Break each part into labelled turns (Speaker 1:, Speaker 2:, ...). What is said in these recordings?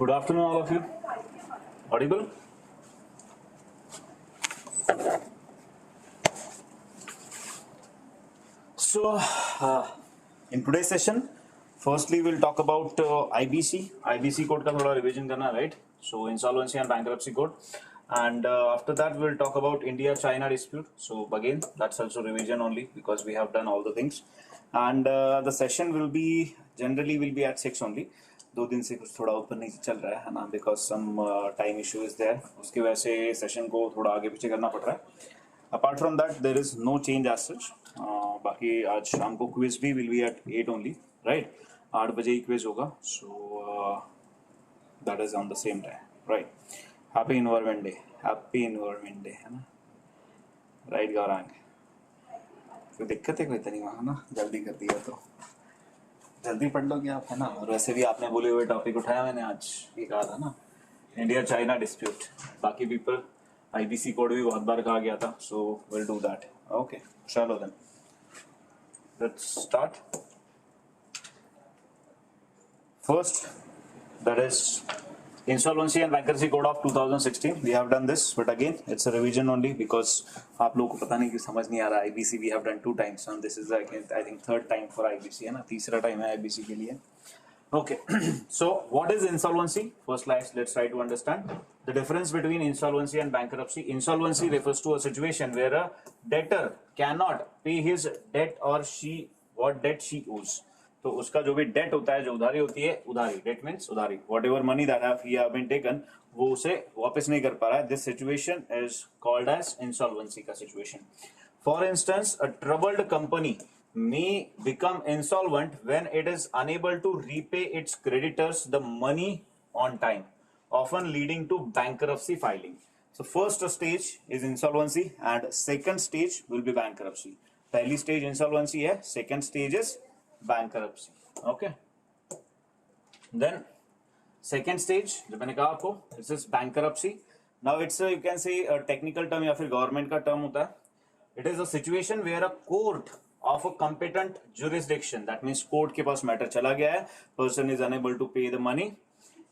Speaker 1: Good afternoon, all of you. Audible? So, in today's session, firstly we'll talk about IBC code का थोड़ा revision करना, right? So, Insolvency and Bankruptcy Code, and after that we'll talk about India-China dispute. So again, that's also revision only because we have done all the things, and the session will be at 6 only. 2 दिन से कुछ थोड़ा ऊपर नीचे चल रहा है ना, because some time issue is there, उसकी वजह से सेशन को थोड़ा आगे पीछे करना पड़ रहा है. Apart from that there is no change as such. बाकी आज शाम को क्विज भी will be at 8 only, right? 8 बजे ही क्विज होगा. So that is on the same time, right? Happy environment day, है ना? राइट गौरांग, कोई दिक्कत है कोई तो नहीं वहाँ ना? जल्दी कर दिया तो जल्दी पढ़ लोगे आप, है ना? और वैसे भी आपने बोले हुए टॉपिक उठाया मैंने आज, ये कहा था ना, इंडिया चाइना डिस्प्यूट. बाकी पीपल आईबीसी कोड भी बहुत बार कहा गया था, so will do that. Okay, चलो then let's start. First, that is Insolvency and Bankruptcy Code of 2016. We have done this, but again, it's a revision only because आप लोगों को पता नहीं कि समझ नहीं आ रहा. IBC we have done 2 times, and this is I think 3rd time for IBC, है ना? तीसरा टाइम है IBC के लिए. Okay, so what is insolvency? First, let's try to understand the difference between insolvency and bankruptcy. Insolvency refers to a situation where a debtor cannot pay his debt or what debt she owes. तो उसका जो भी date होता है, जो उधारी होती है, उधारी, डेट मींस उधारी, whatever money that have been taken, वो उसे वापस नहीं कर पा रहा है. This situation is called as insolvency का situation. For instance, a troubled company may become insolvent when it is unable to repay its creditors the money on time, often leading to bankruptcy filing. So first stage is insolvency and second stage will be bankruptcy. पहली stage insolvency है, second stage is bankruptcy. Okay, then second stage जो मैंने कहा आपको, this is bankruptcy. Now it's a, you can say a technical term या फिर government का term होता है. It is a situation where a court of a competent jurisdiction, that means court के पास matter चला गया है, person is unable to pay the money,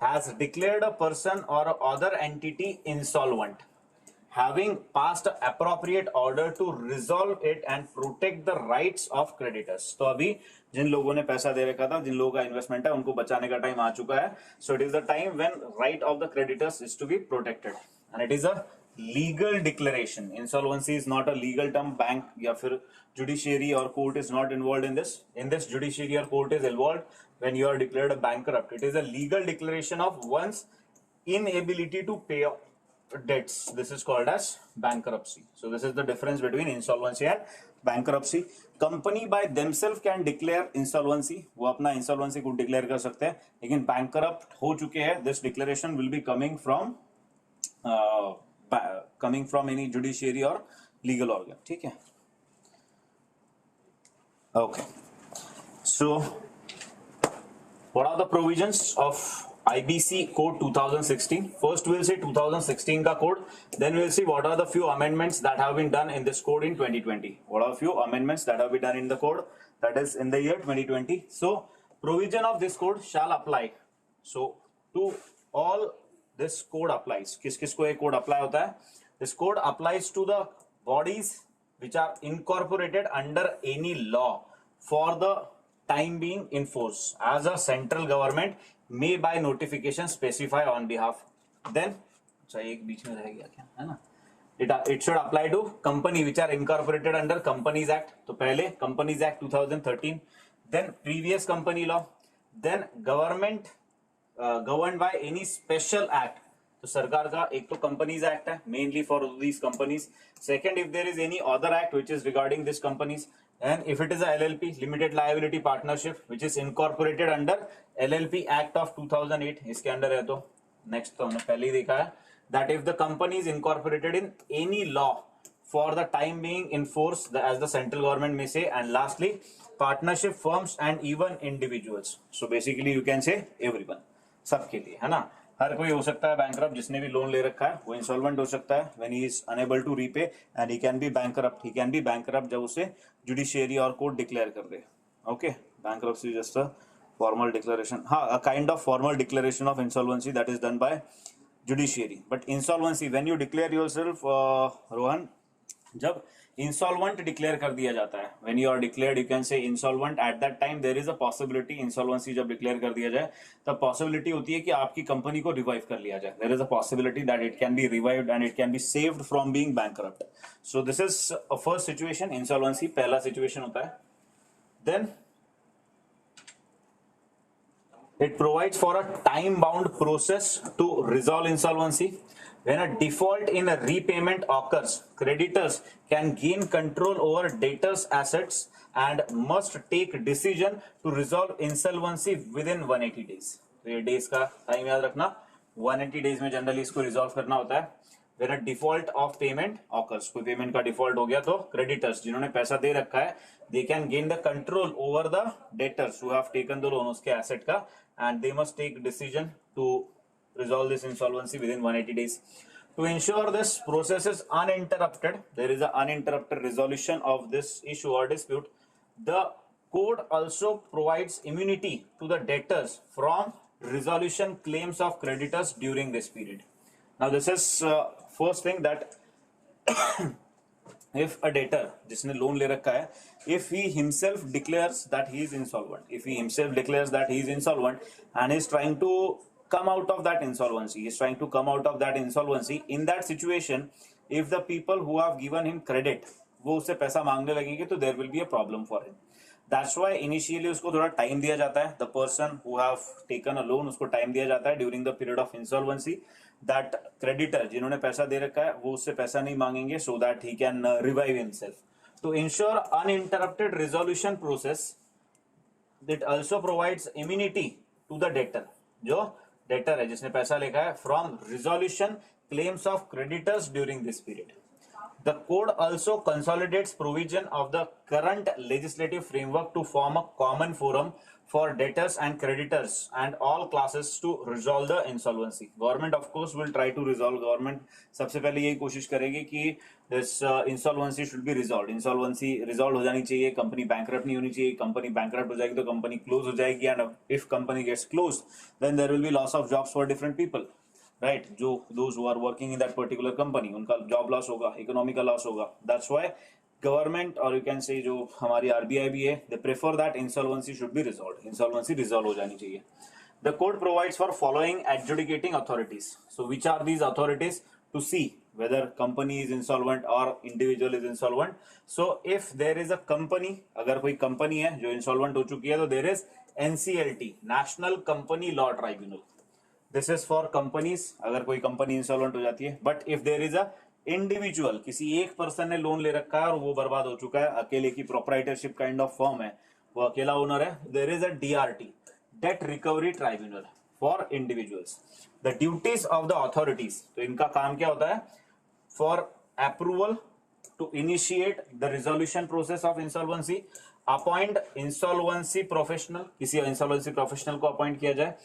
Speaker 1: has declared a person or other entity insolvent, having passed an appropriate order to resolve it and protect the rights of creditors. तो अभी जिन लोगों ने पैसा दे रखा था, जिन लोगों का इन्वेस्टमेंट है, उनको बचाने का टाइम आ चुका है. So it is the time when right of the creditors is to be protected, and it is a legal declaration. Insolvency is not a legal term. Bank या फिर judiciary or court is not involved in this. In this, judiciary or court is involved when you are declared a bankrupt. It is a legal declaration of one's inability to pay debts. This is called as bankruptcy. So this is the difference between insolvency and bankruptcy. Company by themselves can declare insolvency. वो अपना insolvency को declare कर सकते हैं, लेकिन bankrupt हो चुके हैं. This declaration will be coming from any judiciary or legal organ. ठीक है? Okay. So what are the provisions of IBC Code 2016? First we'll see 2016 का code, then we'll see what are the few amendments that have been done in this code in 2020. What are few amendments that have been done in the code, that is in the year 2020. So provision of this code shall apply. So to all this code applies. किस किस को ये code apply होता है? This code applies to the bodies which are incorporated under any law for the time being in force as a central government may by notification specify on behalf. Then एक बीच में रह गया क्या, है ना? It should apply to company which are incorporated under Companies Act. तो पहले Companies Act 2013, then previous company law, then government governed by any special act. तो सरकार का एक तो Companies Act है, mainly for these companies. Second, if there is any other act which is regarding these companies, and if it is a LLP, limited liability partnership, which is incorporated under LLP Act of 2008, इसके अंदर है. तो next तो हमने पहले ही देखा है, that if the company is incorporated in any law for the time being in force, as the central government may say, and lastly partnership firms and even individuals. So basically you can say everyone, सबके लिए, है ना? हर कोई हो सकता है bankrupt, जिसने भी लोन ले रखा है वो इंसॉल्वेंट हो सकता है when he is unable to repay, and he can be bankrupt जब उसे जुडिशियरी और कोर्ट डिक्लेयर कर दे. Okay, bankruptcy is just a formal declaration, a kind of formal declaration of insolvency that is done by judiciary. But insolvency, when you declare yourself, Rohan, जब insolvent declare कर दिया जाता है, when you are declared, you can say insolvent. At that time there is a possibility, insolvency जब declare कर दिया जाए तब possibility होती है कि आपकी कंपनी को revive कर लिया जाए. There is a possibility that it can be revived and it can be saved from being bankrupt. So this is a first situation, insolvency पहला situation होता है. Then it provides for a time-bound process to resolve insolvency. When a default in a repayment occurs, creditors can gain control over debtors' assets and must take decision to resolve insolvency within 180 days. तो ये days का time याद रखना, 180 days में generally इसको resolve करना होता है. When a default of payment occurs, कोई payment का default हो गया तो creditors जिन्होंने पैसा दे रखा है, they can gain the control over the debtors who have taken the loan उसके asset का, and they must take decision to resolve this insolvency within 180 days. To ensure this process is uninterrupted, there is an uninterrupted resolution of this issue or dispute. The code also provides immunity to the debtors from resolution claims of creditors during this period. Now this is first thing, that if a debtor जिसने loan ले रखा है, if he himself declares that he is insolvent, if he himself declares that he is insolvent and is trying to come out of that insolvency, in that situation, if the people who have given him credit वो उससे पैसा मांगने लगेंगे तो there will be a problem for him. That's why initially उसको थोड़ा time दिया जाता है. The person who have taken a loan उसको time दिया जाता है during the period of insolvency, that creditor जिन्होंने पैसा दे रखा है वो उससे पैसा नहीं मांगेंगे, so that he can revive himself. To ensure uninterrupted resolution process, it also provides immunity to the debtor, जो debtor है जिसने पैसा लेखा है, from resolution claims of creditors during this period. The code also consolidates provision of the current legislative framework to form a common forum for debtors and creditors and all classes to resolve the insolvency. Government of course will try to resolve. Government सबसे पहले यही कोशिश करेगी कि this insolvency should be resolved. Insolvency resolved हो जानी चाहिए, company bankrupt नहीं होनी चाहिए. Company bankrupt हो जाएगी तो company close हो जाएगी, and if company gets closed, then there will be loss of jobs for different people. Right, जो those who are working in that particular company, उनका job loss होगा, economic का loss होगा. That's why government, or you can say जो हमारी RBI भी है, they prefer that insolvency should be resolved. Insolvency resolve हो जानी चाहिए. The code provides for following adjudicating authorities. So which are these authorities? To see whether company is insolvent or individual is insolvent. So if there is a company, अगर कोई company है जो insolvent हो चुकी है तो there is NCLT, National Company Law Tribunal. This is for companies, अगर कोई कंपनी इंसॉल्वेंट हो जाती है. But if there is a individual, किसी एक पर्सन ने लोन ले रखा है और वो बर्बाद हो चुका है, अकेले की प्रोप्राइटरशिप काइंड ऑफ फर्म है, वो अकेला ओनर है, there is a DRT, debt recovery tribunal for individuals. The duties of the authorities, तो इनका काम क्या होता है? For approval to initiate the resolution process of insolvency, appoint insolvency professional, किसी इंसॉल्वेंसी प्रोफेशनल को अपॉइंट किया जाए,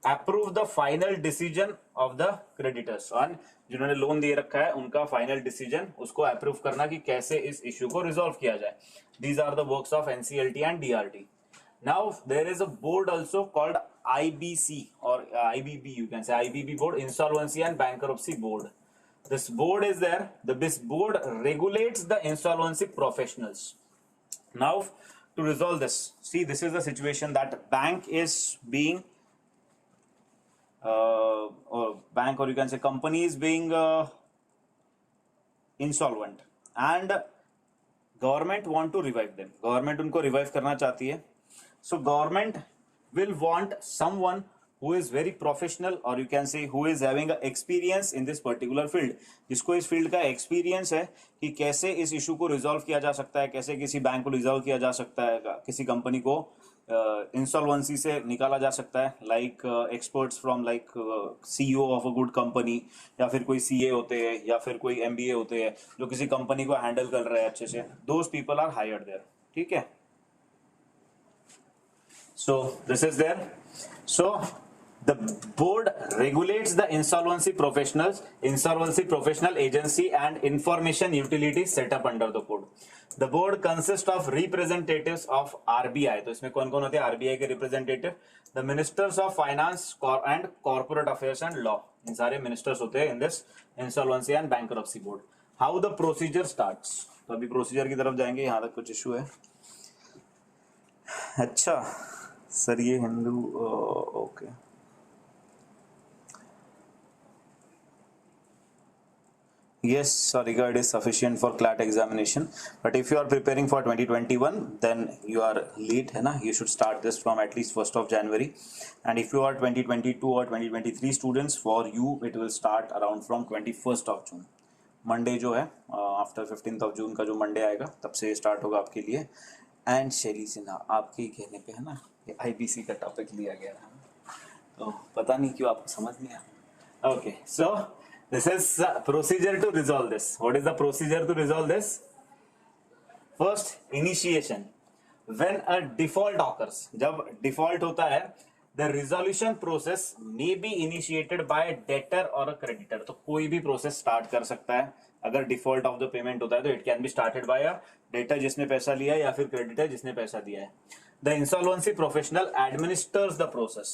Speaker 1: approve the final decision of the creditors, और जिन्होंने लोन दे रखा है उनका फाइनल डिसीजन उसको अप्रूव करना कि कैसे इस इश्यू को रिजॉल्व किया जाए. These are the works of NCLT and DRT. Now there is a board also called IBC or IBB, you can say IBB board, Insolvency and Bankruptcy Board. This board is there. This board regulates the insolvency professionals. Now to resolve this, see, this is the situation that bank is being or bank, or you can say company is being insolvent and government want to revive them. Government उनको revive करना चाहती है. So government will want someone who is very professional, or you can say who is having a experience in this particular field, जिसको इस field का experience है कि कैसे इस इशू को रिजॉल्व किया जा सकता है, कैसे किसी बैंक को रिजॉल्व किया जा सकता है, किसी कंपनी को इंसॉल्वेंसी से निकाला जा सकता है. Like experts from like CEO of a good company, या फिर कोई CA होते हैं, या फिर कोई MBA होते हैं जो किसी कंपनी को हैंडल कर रहे हैं अच्छे से. Those people are hired there. ठीक है. So this is there. So The board regulates the insolvency professional agency and information utilities set up under the code. The board consists of representatives of RBI. तो इसमें कौन कौन होते हैं? RBI के representative, the ministers of finance and corporate affairs and law. इन सारे ministers होते हैं in this insolvency and bankruptcy board. How the procedure starts? तो अभी प्रोसीजर की तरफ जाएंगे, यहाँ तक कुछ इशू है? अच्छा सर ये Hindu okay yes, sorry, it is sufficient for Clat examination, but if you are preparing for 2021 then you are late है ना, you should start this from at least 1st of January, and if you are 2022 or 2023 students, for you it will start around from 21st of June. Monday जो है after 15th of June का जो Monday आएगा तब से start होगा आपके लिए. एंड शैली सिन्हा आपके कहने पे है ना ये IBC का टॉपिक लिया गया है, तो पता नहीं क्यों आपको समझ नहीं आया. Okay, so this is procedure to resolve this. What is the procedure to resolve this? First, initiation. When a default occurs, जब default होता है, the resolution process may be initiated by a debtor or a creditor. तो कोई भी process start कर सकता है. अगर default of the payment होता है तो it can be started by a debtor जिसने पैसा लिया है या फिर creditor जिसने पैसा दिया है. The insolvency professional administers the process.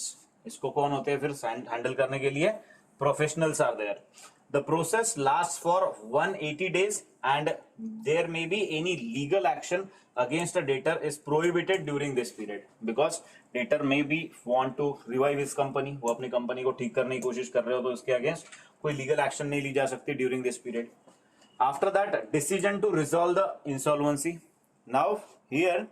Speaker 1: इसको कौन होते हैं फिर handle करने के लिए? Professionals are there. The process lasts for 180 days and there may be any legal action against a debtor is prohibited during this period because debtor may be want to revive his company. वो अपनी company को ठीक करने की कोशिश कर रहे हो तो उसके अगेंस्ट कोई लीगल एक्शन नहीं ली जा सकती during this period. After that, decision to resolve the insolvency. Now here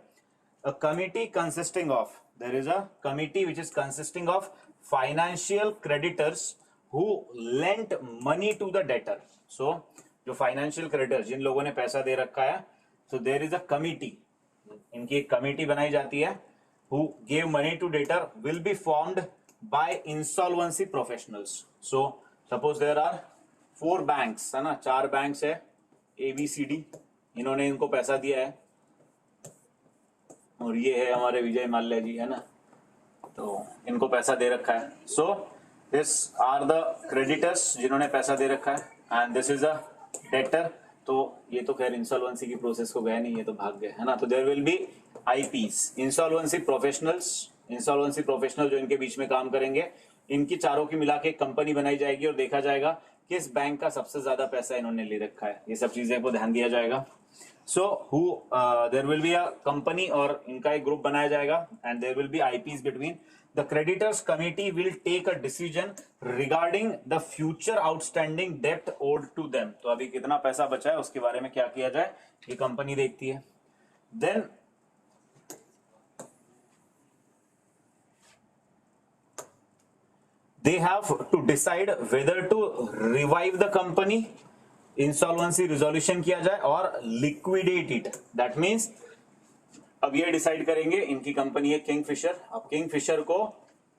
Speaker 1: a committee consisting of, there is a committee which is consisting of financial creditors who lent money to the debtor. So जो financial creditors जिन लोगों ने पैसा दे रखा है, so there is a committee, इनकी एक committee बनाई जाती है, who gave money to debtor will be formed by insolvency professionals. So suppose there are 4 banks है ना, 4 banks है ABCD, इन्होंने इनको पैसा दिया है और ये है हमारे विजय माल्या जी है ना, तो इनको पैसा दे रखा है. So this are the creditors जिन्होंने पैसा दे रखा है and this is a debtor. तो ये तो खैर इंसॉल्वेंसी की प्रोसेस को गए नहीं, ये तो भाग गए है ना. तो there will be IPs, insolvency professional जो इनके बीच में काम करेंगे, इनकी चारों की मिला के कंपनी बनाई जाएगी और देखा जाएगा किस बैंक का सबसे ज्यादा पैसा इन्होंने ले रखा है, ये सब चीजें को ध्यान दिया जाएगा. So who there will be a company और इनका एक ग्रुप बनाया जाएगा and there will be IPs between. The creditors committee will take a decision regarding the future outstanding debt owed to them. तो अभी कितना पैसा बचा है उसके बारे में क्या किया जाए ये कंपनी देखती है. Then they have to decide whether to revive the company, insolvency resolution किया जाए और liquidate it. That means अब ये डिसाइड करेंगे, इनकी कंपनी है किंगफिशर, अब किंगफिशर को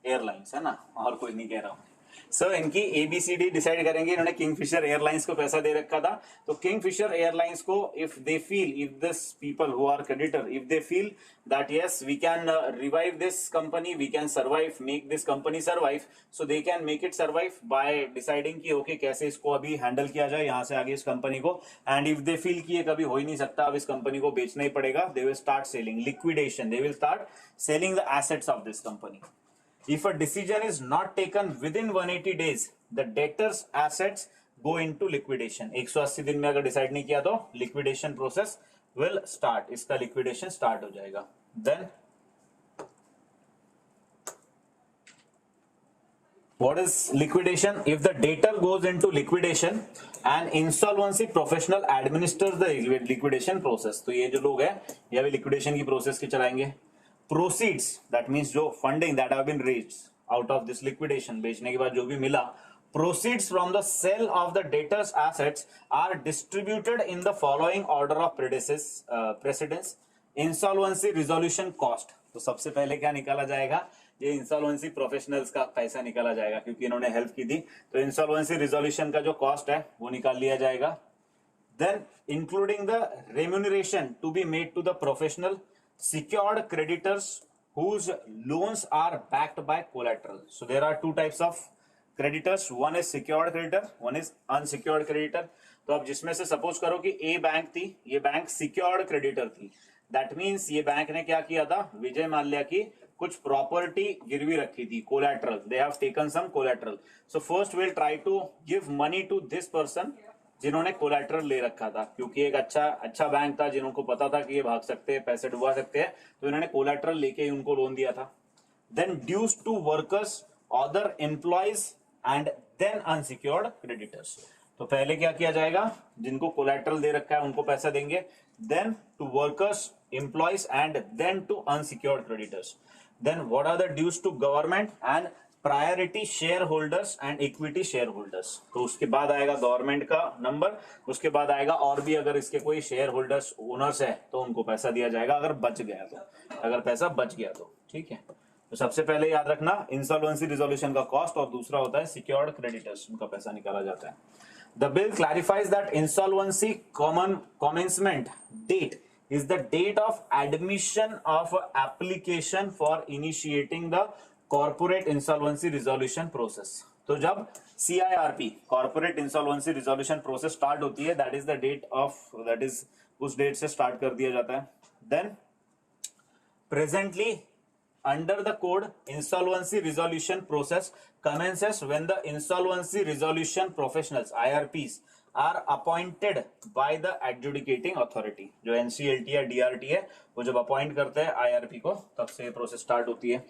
Speaker 1: एयरलाइंस है ना, और कोई नहीं कह रहा हूं. सो इनकी ABCD डिसाइड करेंगे, इन्होंने किंगफिशर एयरलाइंस को पैसा दे रखा था, तो किंगफिशर एयरलाइंस को if they feel, if this people who are creditor, if they feel that yes we can revive this company, we can survive, make this company survive, so they can make it survive by deciding कि okay कैसे इसको अभी handle किया जाए यहाँ से आगे इस कंपनी को. एंड इफ दे फील कि ये कभी हो ही नहीं सकता, अब इस कंपनी को बेचना ही पड़ेगा, they will start selling, liquidation, they will start selling the assets of this company. If a decision is not taken within 180 days, the debtor's assets go into liquidation. 180 दिन में अगर डिसाइड नहीं किया तो liquidation process will start. इसका liquidation start हो जाएगा. Then what is liquidation? If the debtor goes into liquidation, an insolvency professional administers the liquidation process. तो ये जो लोग हैं ये अभी liquidation की process के चलाएंगे. Proceeds, that means जो funding that have been raised out of this liquidation, बेचने के बाद जो भी मिला, proceeds from the sale of the debtor's assets are distributed in the following order of precedence. Insolvency resolution cost. तो सबसे पहले क्या निकाला जाएगा, ये इंसॉल्वेंसी प्रोफेशनल्स का पैसा निकाला जाएगा क्योंकि इन्होंने हेल्प की थी, तो इंसॉल्वेंसी रिजोल्यूशन का जो कॉस्ट है वो निकाल लिया जाएगा. Then including the remuneration to be made to the professional secured creditors whose loans are backed by collateral. So there are two types of creditors. One is secured creditor, one is unsecured creditor. तो अब जिसमें से suppose करो कि ए bank थी, ये bank secured creditor थी. That means ये बैंक ने क्या किया था, विजय माल्या की कुछ प्रॉपर्टी गिरवी रखी थी, collateral. They have taken some collateral. So first will try to give money to this person जिन्होंने कोलैटरल ले रखा था, क्योंकि एक अच्छा बैंक था, जिनको पता था कि ये भाग सकते हैं, पैसे डुबा सकते हैं, तो इन्होंने कोलैटरल लेके उनको लोन दिया था. Then dues to workers, other employees and then unsecured creditors. तो पहले क्या किया जाएगा, जिनको कोलैटरल दे रखा है उनको पैसा देंगे, then to workers, employees and then to unsecured creditors. Then what are the dues to government and priority share holders and equity share holders. तो उसके बाद आएगा गवर्नमेंट का नंबर, उसके बाद आएगा और भी अगर इसके कोई शेयर होल्डर्स ओनर्स है तो उनको पैसा दिया जाएगा, अगर बच गया तो, अगर पैसा बच गया तो. ठीक है. तो सबसे पहले याद रखना इंसॉल्वेंसी रिजोल्यूशन का कॉस्ट, और दूसरा होता है सिक्योर्ड क्रेडिटर्स, उनका पैसा निकाला जाता है. The bill clarifies that insolvency commencement date is the date of admission of application for initiating the corporate insolvency resolution process. तो जब CIRP corporate insolvency resolution process start होती है, that is the date of, that is उस date से start कर दिया जाता है. Then presently under the code, insolvency resolution process commences when the insolvency resolution professionals IRPs are appointed by the adjudicating authority. जो NCLT या DRT है, वो जब अपॉइंट करते हैं IRP को, तब से ये प्रोसेस स्टार्ट होती है.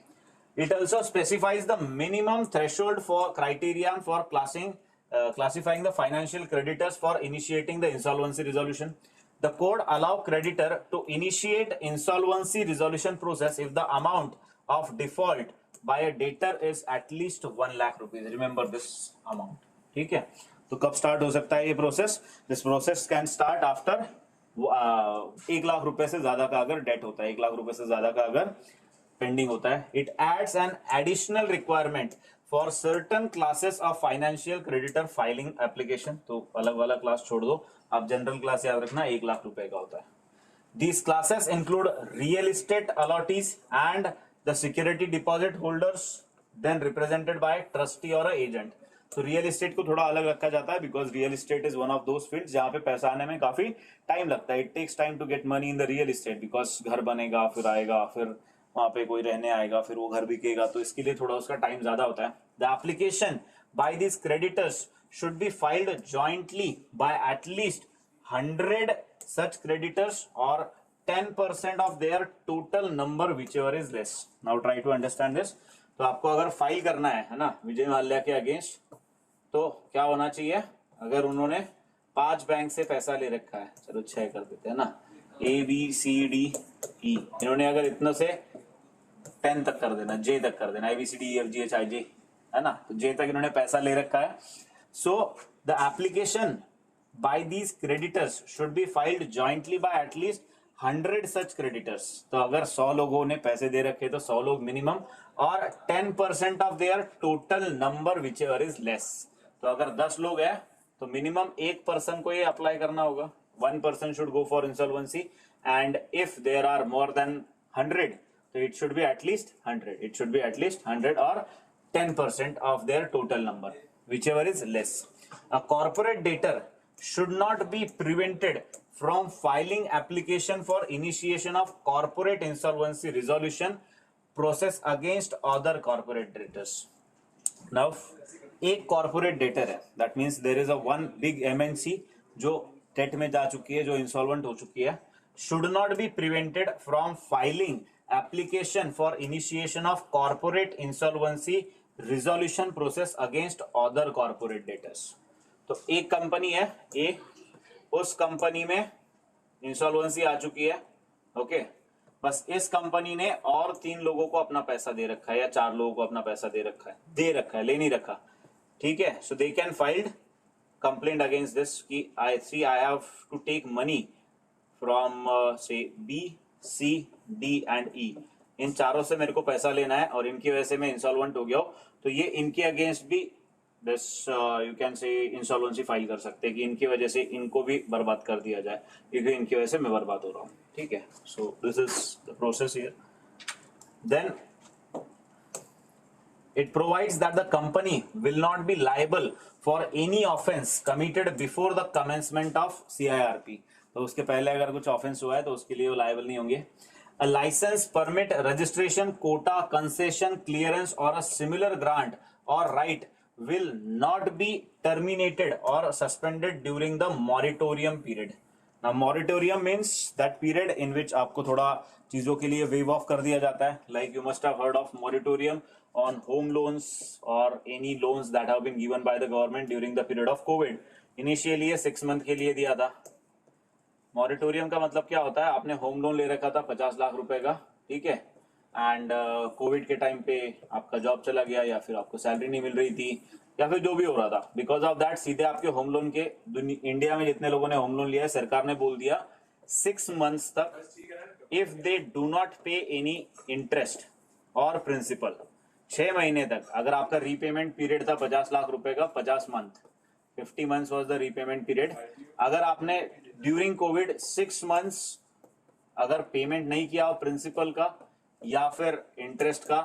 Speaker 1: It also specifies the minimum threshold for criterion for classifying the financial creditors for initiating the insolvency resolution. The code allow creditor to initiate insolvency resolution process if the amount of default by a debtor is at least 1 lakh rupees. Remember this amount. ठीक है. तो कब start हो सकता है ये process? This process can start after 1 lakh रुपए से ज्यादा का अगर डेट होता है, 1 लाख रुपए से ज्यादा का अगर पेंडिंग होता है. It adds an additional requirement for certain classes of financial creditor filing application. तो अलग वाला क्लास छोड़ दो, आप जनरल क्लास याद रखना, 1 लाख रुपए का होता है. These classes include real estate allottees and the security deposit holders, then represented by trustee or a agent. तो रियल एस्टेट को थोड़ा अलग रखा जाता है, because real estate is one of those fields जहां पे पैसा आने में काफी टाइम लगता है. It takes time to get money in the real estate, because घर बनेगा, फिर आएगा, फिर वहां पे कोई रहने आएगा, फिर वो घर बिकेगा, तो इसके लिए थोड़ा उसका टाइम ज्यादा होता है. The application by this creditors should be filed jointly by at least 100 such creditors or 10% of their total number whichever is less. Now try to understand this. तो आपको अगर फाइल करना है ना, विजय माल्या के अगेंस्ट, तो क्या होना चाहिए, अगर उन्होंने 5 बैंक से पैसा ले रखा है, चलो 6 कर देते हैं ना, ABCDE, इन्होंने अगर इतना से 10 तक कर देना, J तक कर देना, ABCDEFGHIJ, है ना, तो J तक इन्होंने पैसा ले रखा है. So the application by these creditors should be filed jointly by at least 100 such creditors. तो अगर 100 लोगों ने पैसे दे रखे तो 100 लोग मिनिमम, और 10% of their total number whichever is less. तो अगर 10 लोग हैं तो मिनिमम एक पर्सन को ये अप्लाई करना होगा. 1 person should go for insolvency, and if there are more than 100, so it should be at least 100. It should be at least 100 or 10% of their total number, whichever is less. A corporate debtor should not be prevented from filing application for initiation of corporate insolvency resolution process against other corporate debtors. Now, एक corporate debtor है, that means there is a one big MNC जो debt में जा चुकी है, जो insolvent हो चुकी है, should not be prevented from filing application for initiation of corporate insolvency resolution process against other corporate debtors. तो एक कंपनी है ए, उस कंपनी में इंसॉल्वेंसी आ चुकी है, ओके, बस इस कंपनी ने और 3 लोगों को अपना पैसा दे रखा है, या 4 लोगों को अपना पैसा दे रखा है, ले नहीं रखा, ठीक है. So they can filed complaint against this कि I have to take money from से B, C, D and E. इन चारों से मेरे को पैसा लेना है और इनकी वजह से मैं इंसॉल्वेंट हो गया हूं, तो ये इनके अगेंस्ट भी दिस यू कैन से इंसॉल्वेंसी फाइल कर सकते हैं कि इनकी वजह से इनको भी बर्बाद कर दिया जाए, क्योंकि इनकी वजह से मैं बर्बाद हो रहा हूँ. ठीक है. So this is the process here. then it provides that the company will not be liable for any offense committed before the commencement of CIRP. तो उसके पहले अगर कुछ ऑफेंस हुआ है तो उसके लिए वो लायबल नहीं होंगे. A license, permit, registration, quota, concession, clearance or a similar grant or right will not be terminated or suspended during the moratorium period. Now moratorium means that period in which आपको थोड़ा चीजों के लिए waive off कर दिया जाता है. Like you must have heard of moratorium on home loans or any loans that have been given by the government during the period of COVID. Initially ये 6 month के लिए दिया था. मॉरिटोरियम का मतलब क्या होता है, आपने होम लोन ले रखा था 50 लाख रुपए का, ठीक है, एंड कोविड के टाइम पे आपका जॉब चला गया या फिर आपको सैलरी नहीं मिल रही थी या फिर जो भी हो रहा था, बिकॉज ऑफ दैट सीधे आपके होम लोन के इंडिया में जितने लोगों ने होम लोन लिया है सरकार ने बोल दिया 6 months तक इफ दे डू नॉट पे एनी इंटरेस्ट और प्रिंसिपल 6 महीने तक अगर आपका रीपेमेंट पीरियड था 50 लाख रुपए का 50 month 50 months was the repayment period. अगर आपने ड्यूरिंग कोविड 6 months अगर पेमेंट नहीं किया प्रिंसिपल का या फिर इंटरेस्ट का,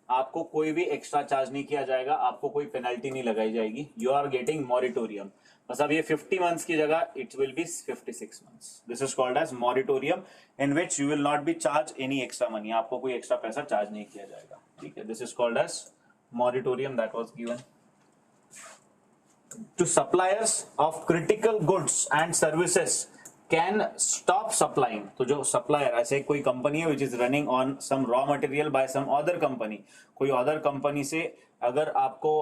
Speaker 1: आपको कोई भी एक्स्ट्रा चार्ज नहीं किया जाएगा, आपको कोई पेनल्टी नहीं लगाई जाएगी. You are getting moratorium. बस अब ये 50 months की जगह it will be 56 months. This is called as moratorium in which you will not be charge any extra money. आपको कोई एक्स्ट्रा पैसा चार्ज नहीं किया जाएगा, ठीक है. This is called as moratorium that was given to suppliers of critical goods and services can stop supplying. तो जो supplier ऐसे कोई कंपनी है which is running on some raw material by some other company, कोई other company से अगर आपको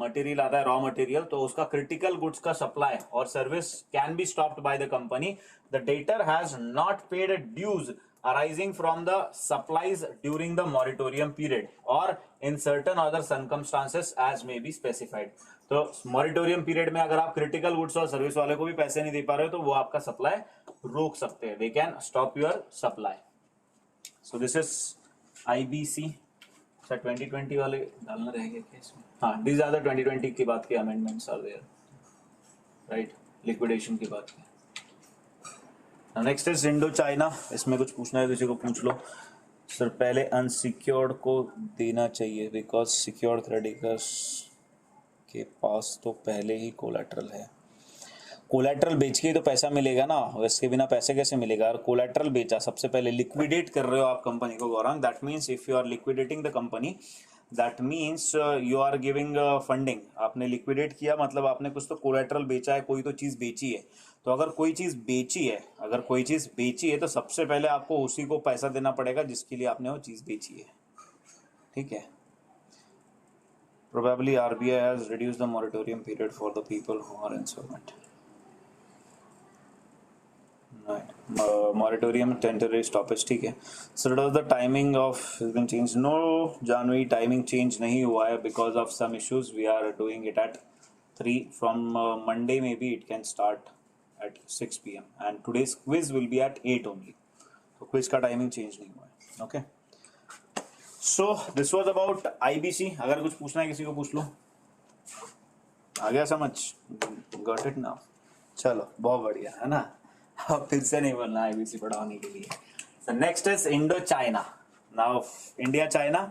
Speaker 1: material आता है रॉ मटेरियल तो उसका क्रिटिकल गुड्स का सप्लाई और service can be stopped by the company. The debtor has not paid dues arising from the supplies during the moratorium period or in certain other circumstances as may be specified. तो moratorium period में अगर आप critical goods और service वाले को भी पैसे नहीं दे पा रहे हो तो वो आपका सप्लाई रोक सकते हैं. They can stop your supply. So this is IBC. Sir 2020 वाले डालना रहेगा क्या इसमें? हाँ, these are the 2020 की बात के amendments are there, right? Liquidation की बात की. Next is Indo China. इसमें कुछ पूछना है किसी को पूछ लो. सर पहले अनसिक्योर्ड को देना चाहिए बिकॉज सिक्योर्ड क्रेडिटर्स के पास तो पहले ही कोलैटरल है. कोलैटरल बेच के ही तो पैसा मिलेगा ना, इसके बिना पैसे कैसे मिलेगा. और कोलैटरल बेचा सबसे पहले लिक्विडेट कर रहे हो आप कंपनी को Gaurang. That means if you are liquidating the company that means you are giving funding. आपने लिक्विडेट किया मतलब आपने कुछ तो कोलैटरल बेचा है, कोई तो चीज बेची है. तो अगर कोई चीज बेची है तो सबसे पहले आपको उसी को पैसा देना पड़ेगा जिसके लिए आपने वो चीज बेची है, ठीक है. Probably RBI has reduced the moratorium period for the people who are insolvent. Right. Moratorium temporary stoppage, ठीक है. So does the timing of has been changed? No, January timing change नहीं हुआ है because of some issues. We are doing it at 3 from Monday. Maybe it can start at 6 p.m. and today's quiz will be at 8 only. So quiz का timing change नहीं हुआ है. Okay. So this was about IBC. अगर कुछ पूछना है किसी को पूछ लो. आ गया समझ? Got it now. चलो बहुत बढ़िया है ना. अब फिर से नहीं बोलना IBC पढ़ाने के लिए. So next is Indo China. Now India China.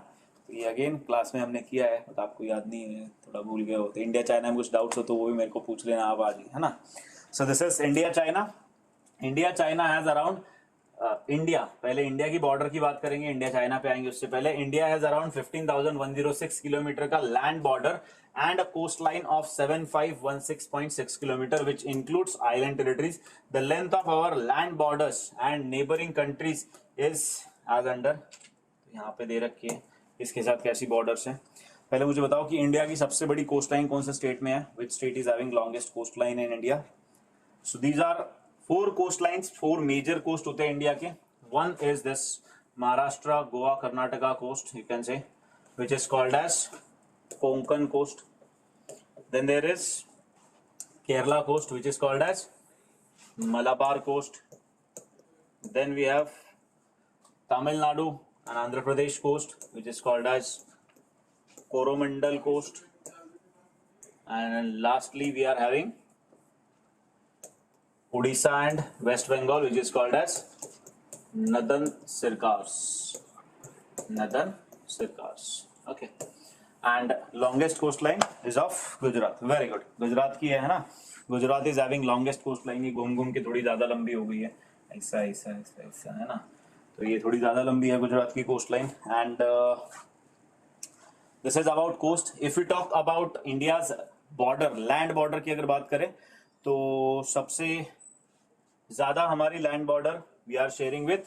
Speaker 1: ये अगेन क्लास में हमने किया है बट आपको याद नहीं है, थोड़ा भूल गए हो. तो इंडिया चाइना में कुछ डाउट्स हो तो वो भी मेरे को पूछ लेना आप आज ही, है ना. So this is India China. India China has around India. पहले इंडिया की बॉर्डर की बात करेंगे, इंडिया चाइना पे आएंगे. उससे पहले इंडिया हैज अराउंड 15,106 किलोमीटर का land border and a coast line of 7516.6 kilometre which includes island territories. The length of our land borders and neighbouring countries is as under. यहाँ पे दे रखी है इसके साथ कैसी बॉर्डर्स हैं. पहले मुझे बताओ कि इंडिया की सबसे बड़ी कोस्ट लाइन कौन से स्टेट में है. Which state is having longest coast line in India. So these are 4 coastlines, 4 major coast होते हैं इंडिया के. One is this Maharashtra, Goa, Karnataka coast, you can say, which is called as Konkan coast. Then there is Kerala coast, which is called as Malabar coast. Then we have Tamil Nadu and Andhra Pradesh coast, which is called as Coromandel coast. And lastly, we are having Odisha and West Bengal, which is called as Northern Circars. northern circles. Okay, and longest coastline is of Gujarat. Very good. Gujarat की है ना. Gujarat is having longest coastline. ये घूम घूम के थोड़ी ज्यादा लंबी हो गई है. ऐसा ऐसा ऐसा ऐसा है ना. तो ये थोड़ी ज्यादा लंबी है गुजरात की coastline. And this is about coast. If we talk about India's border, land border की अगर बात करें तो सबसे ज्यादा हमारी land border we are sharing with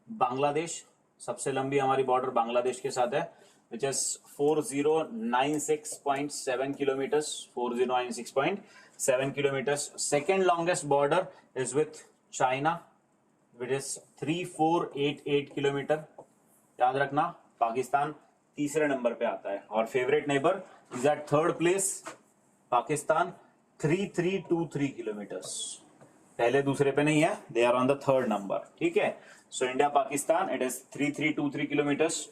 Speaker 1: Bangladesh. सबसे लंबी हमारी बॉर्डर बांग्लादेश के साथ है, which is 4096.7 kilometres. 4096.7 kilometres. Second longest border is with China, which is 3488 kilometre. याद रखना, पाकिस्तान तीसरे नंबर पे आता है और favourite neighbour is at third place. Pakistan 3323 kilometres. पहले दूसरे पे नहीं है, they are on the third number. ठीक है, so India Pakistan it is 3323 kilometres.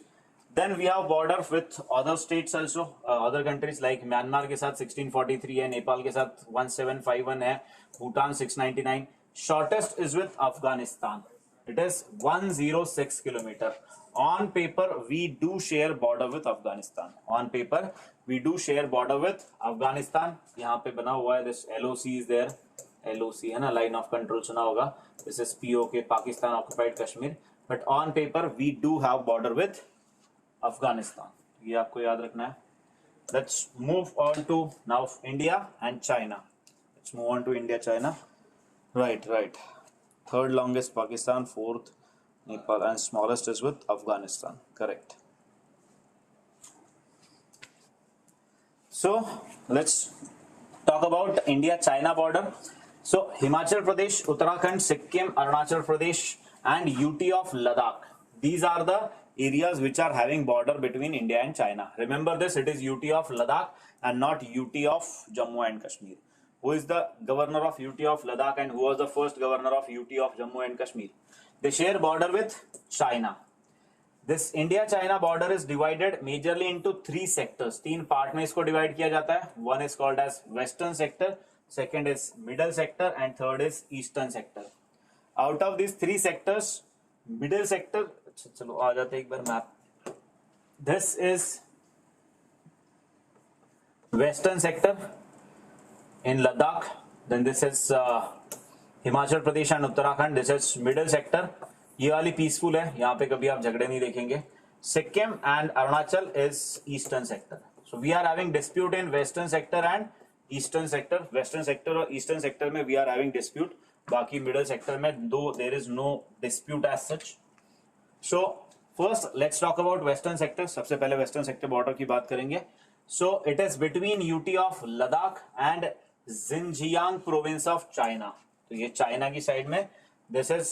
Speaker 1: Then we have border with other states also, other countries like Myanmar के साथ 1643 है, नेपाल के साथ 1751 है, Bhutan 699. Shortest is with Afghanistan, it is 106 kilometre. On paper, we do share border with Afghanistan. On paper, we do share border with Afghanistan. यहाँ पे बना हुआ है, this LOC is there. LOC है ना, line of control सुना होगा. This is POK, Pakistan occupied Kashmir. But on paper, we do have border with Afghanistan. ये आपको याद रखना है. Let's move on to now India and China. Let's move on to India, China. Right. Third longest Pakistan, fourth Nepal, and smallest is with Afghanistan. Correct. So let's talk about India-China border. So Himachal Pradesh, Uttarakhand, Sikkim, Arunachal Pradesh, and UT of Ladakh. These are the areas which are having border between India and China. Remember this, it is UT of Ladakh and not UT of Jammu and Kashmir. Who is the governor of UT of Ladakh and who was the first governor of UT of Jammu and Kashmir? They share border with China. This India-China border is divided majorly into three sectors. तीन part में इसको divide किया जाता है. One is called as Western sector, second is Middle sector, and third is Eastern sector. Out of these three sectors, Middle sector, चलो आ जाते हैं एक बार map. This is Western sector in Ladakh. Then this is Himachal Pradesh and Uttarakhand. This is middle sector. ये वाली peaceful है, यहाँ पे कभी आप झगड़े नहीं देखेंगे. Sikkim and Arunachal is eastern sector. So we are having dispute in western sector and eastern sector. Western sector और ईस्टर्न सेक्टर में वी आर हैविंग डिस्प्यूट. बाकी मिडिल सेक्टर में दो there is no dispute as such. So first let's talk about western sector. सबसे पहले western sector border की बात करेंगे. So it is between UT of Ladakh and Xinjiang province of China. तो ये चाइना की साइड में, दिस इज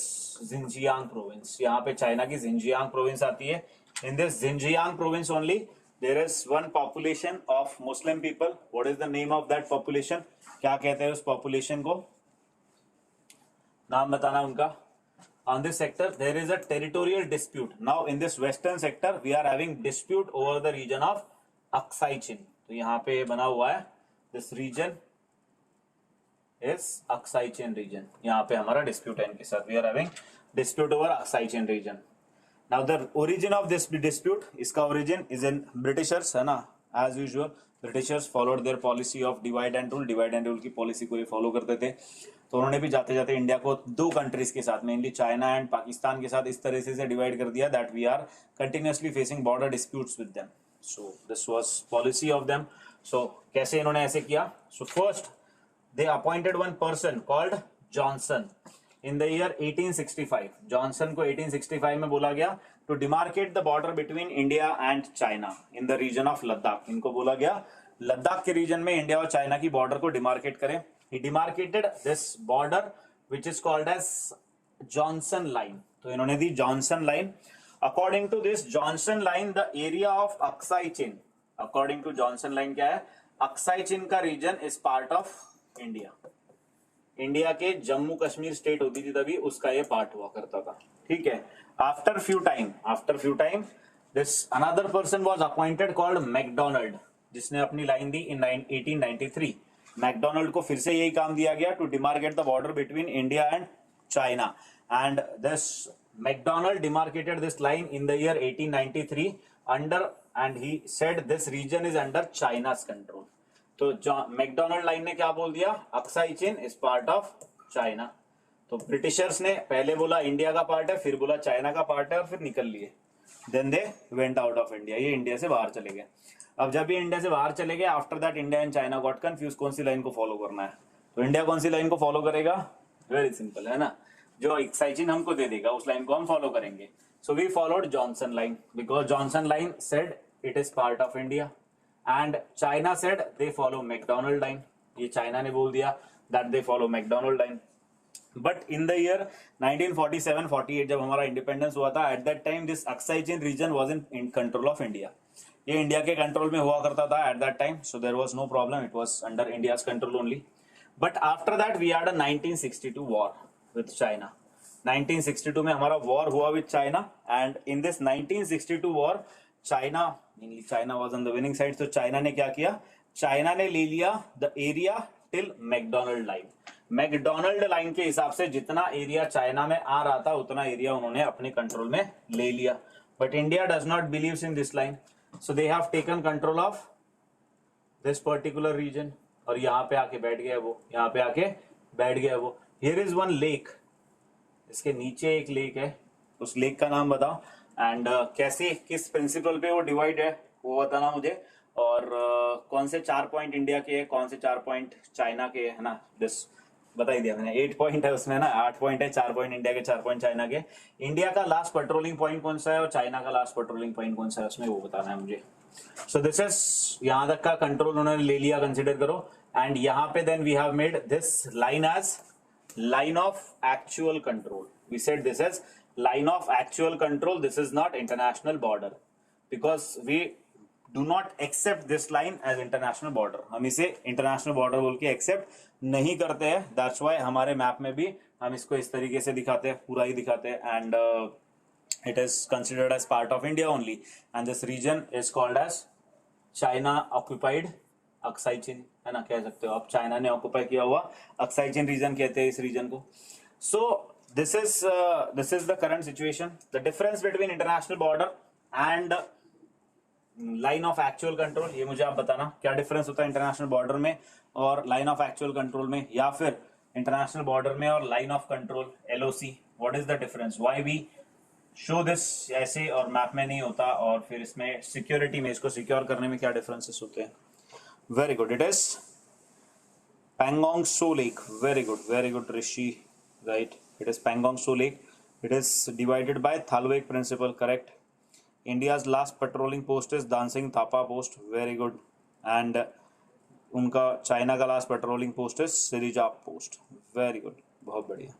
Speaker 1: जिनजियांग प्रोविंस. यहाँ पे चाइना की जिनजियांग प्रोविंस आती है. In this Xinjiang province only there is one population of Muslim people. What is the name of that population? क्या कहते हैं उस पॉपुलेशन को? नाम बताना उनका. On this sector there is a territorial dispute. Now in this western sector we are having dispute over the region of Aksai Chin. तो यहाँ पे बना हुआ है, this region is Aksai Chin region. यहाँ पे हमारा dispute है इनके साथ. We are having dispute over Aksai Chin region. Now the origin of this dispute, इसका origin is in Britishers है ना. As usual Britishers followed their policy of divide and rule. Divide and rule की policy को ये follow करते थे. तो उन्होंने भी जाते जाते इंडिया को दो कंट्रीज के साथ, मेनली चाइना एंड पाकिस्तान के साथ इस तरह से डिवाइड कर दिया that we are continuously facing border disputes with them. So this was policy of them. So कैसे इन्होंने ऐसे किया? So first they appointed one person called Johnson in the year 1865. Johnson को 1865 में बोला गया to demarcate the border between India and China in the region of Ladakh. इनको बोला गया लद्दाख के रीजन में इंडिया और चाइना की बॉर्डर को डिमार्केट करें. He demarcated this border which is called as Johnson line. तो इन्होंने दी Johnson line. According to this Johnson line, the area of Aksai Chin. According to Johnson line क्या है? Aksai Chin का region is part of India. India के Jammu Kashmir state होती थी तभी उसका ये पार्ट हुआ करता था. ठीक है. After few time, this another person was appointed called MacDonald, जिसने अपनी लाइन दी in 1893. मैकडोनल्ड को फिर से यही काम दिया गया to demarcate the border between India and China. And this McDonald demarcated this line in the year 1893 under, and he said this region is under China's control. तो McDonald line ने क्या बोल दिया, अक्साई चीन इज पार्ट ऑफ चाइना. तो Britishers ने पहले बोला इंडिया का पार्ट है, फिर बोला चाइना का पार्ट है, और फिर निकल लिए. Then they went out of India, ये इंडिया से बाहर चले गए. अब जब ये इंडिया से बाहर चले गए, after that India and China got confuse कौन सी लाइन को फॉलो करना है. तो इंडिया कौन सी लाइन को फॉलो करेगा, वेरी सिंपल है ना, जो एक्साइचिन हमको दे देगा उस लाइन को हम फॉलो करेंगे. So we followed Johnson line because Johnson line said it is part of India and China said they follow McDonald line. ये चाइना ने बोल दिया that they follow McDonald line. But in the year 1947-48 जब हमारा independence हुआ था, at that time this Aksai Chin region was in control of India. ये India के कंट्रोल में हुआ करता था at that time, so there was no problem, it was under India's control only. But after that we had a 1962 war with China. 1962 में हमारा war हुआ with China and in this 1962 war China was on the winning side. तो China ने क्या किया, China ने ले लिया the area till McDonald line. McDonald line के हिसाब से जितना एरिया चाइना में आ रहा था उतना एरिया उन्होंने अपने कंट्रोल में ले लिया. But India does not believes in this line, so they have taken control of this particular region. और यहाँ पे आके बैठ गया वो, यहाँ पे आके बैठ गया वो. हियर इज वन लेक, इसके नीचे एक लेक है, उस लेक का नाम बताओ एंड कैसे किस प्रिंसिपल पे वो डिवाइड है वो बताना मुझे. और कौन से 4 पॉइंट इंडिया के है, कौन से 4 पॉइंट चाइना के है ना, दिस बता ही दिया मैंने. 8 पॉइंट है उसमें ना, 8 पॉइंट है, 4 पॉइंट इंडिया के, 4 पॉइंट चाइना के. इंडिया का लास्ट पेट्रोलिंग पॉइंट कौन सा है और चाइना का लास्ट पेट्रोलिंग पॉइंट कौन सा है उसमें वो बताना है मुझे. सो दिस इज यहां तक का कंट्रोल उन्होंने ले लिया, कंसिडर करो. एंड यहाँ पे then we have made this line as line of actual control. We said this as line of actual control. This is not international border because we do not accept this line as international border. हम इसे international border बोल के accept नहीं करते हैं. That's why हमारे map में भी हम इसको इस तरीके से दिखाते हैं, पूरा ही दिखाते हैं. And it is considered as part of India only. And this region is called as China occupied Aksai चीन, है ना, कह सकते हो आप. चाइना ने ऑक्युपाई किया हुआ अक्साई चीन रीजन कहते हैं इस रीजन को. So this is the current situation. The difference between international border and line of actual control, ये मुझे आप बताना क्या डिफरेंस होता है इंटरनेशनल बॉर्डर में और लाइन ऑफ एक्चुअल कंट्रोल में, या फिर इंटरनेशनल बॉर्डर में और line of control LOC. What is the difference, why we show this ऐसे और मैप में नहीं होता, और फिर इसमें सिक्योरिटी में, इसको सिक्योर करने में क्या डिफरेंसेस होते हैं. Very good. It is Pangong Tso Lake. Very good, Rishi. Right. It is Pangong Tso Lake. It is divided by Thalweg principle. Correct. India's last patrolling post is Dancing Thapa post. Very good. And उनका China का last patrolling post है सिरिजाप post. Very good, बहुत बढ़िया.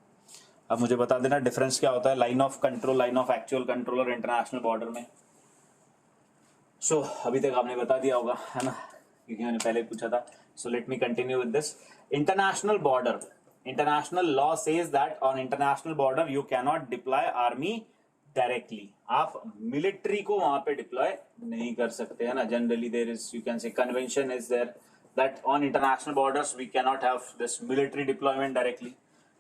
Speaker 1: अब मुझे बता देना difference क्या होता है line of control, line of actual control और इंटरनेशनल बॉर्डर में. सो अभी तक आपने बता दिया होगा, है ना, क्योंकि मैंने पहले पूछा था. So let me continue with this. International border, international law says that on international border you can not deploy army directly. आप मिलिट्री को वहां पे डिप्लॉय नहीं कर सकते, है ना. Generally there is, you can say convention is there that on international borders we can not have this military deployment directly.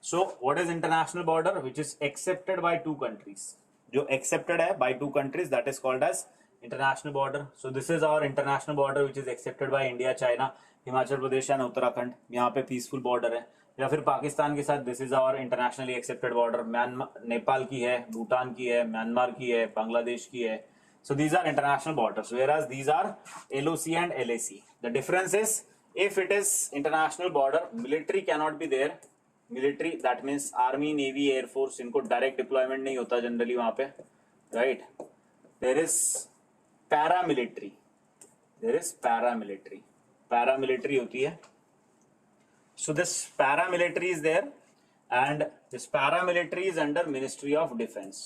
Speaker 1: So what is international border which is accepted by 2 countries, जो accepted है by 2 countries, that is called as international border. So this is our international border which is accepted by India, China, Himachal Pradesh and Uttarakhand. यहाँ पे peaceful border है. या फिर पाकिस्तान के साथ this is our internationally accepted border. Nepal की है, भूटान की है, म्यांमार की है, बांग्लादेश की है. So these are international borders, whereas these are LOC and LAC. The difference is if it is international border, military cannot be there. Military that means army, navy, air force, इनको direct deployment नहीं होता generally वहाँ पे, right? There is paramilitary, there is paramilitary, paramilitary होती है. So this paramilitary is there and this paramilitary is under ministry of defence,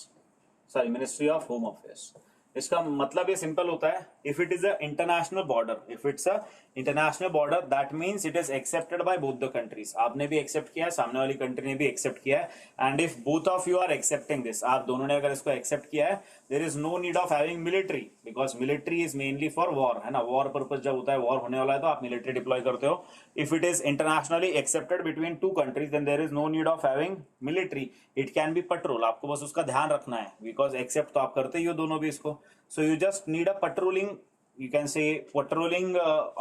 Speaker 1: sorry ministry of home affairs. इसका मतलब ये सिंपल होता है, if it is a international border, if it's a international border that means it is accepted by both the countries. आपने भी accept किया है, सामने वाली कंट्री ने भी एक्सेप्ट किया है. And if both of you are accepting this, आप दोनों ने अगर इसको एक्सेप्ट किया है, there is no need of having military because military is mainly for war, है ना. war purpose जब होता है, war होने वाला है तो आप military deploy करते हो. if it is internationally accepted between two countries then there is no need of having military. it can be patrol, आपको बस उसका ध्यान रखना है because accept तो आप करते ही हो दोनों भी इसको. so you just need a patrolling, you can say patrolling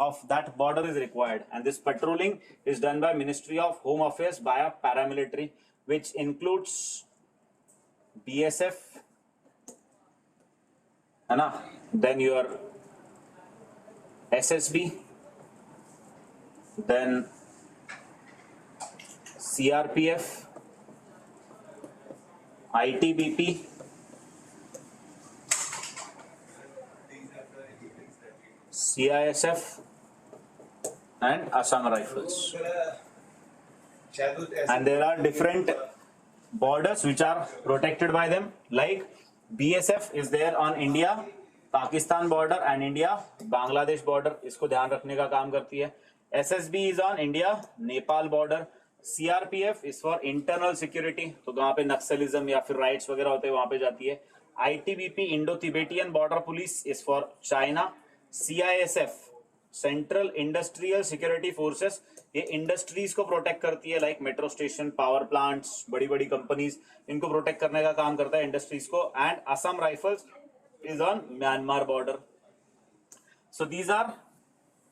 Speaker 1: of that border is required, and this patrolling is done by Ministry of Home Affairs by a paramilitary which includes BSF, है ना, then your SSB, then CRPF, ITBP, CISF and Assam Rifles. And there are different borders which are protected by them, like BSF is there on India Pakistan border and India Bangladesh border, इसको ध्यान रखने का काम करती है. SSB is on India Nepal border. CRPF is for internal security, तो वहाँ पे नक्सलिज्म या फिर राइट्स वगैरह होते हैं वहाँ पे जाती है. ITBP Indo Tibetan border police is for China. CISF central industrial security forces, ये इंडस्ट्रीज को प्रोटेक्ट करती है, like metro station, power plants, बड़ी बड़ी कंपनीज, इनको प्रोटेक्ट करने का काम करता है इंडस्ट्रीज को. And Assam rifles is on Myanmar border. So these are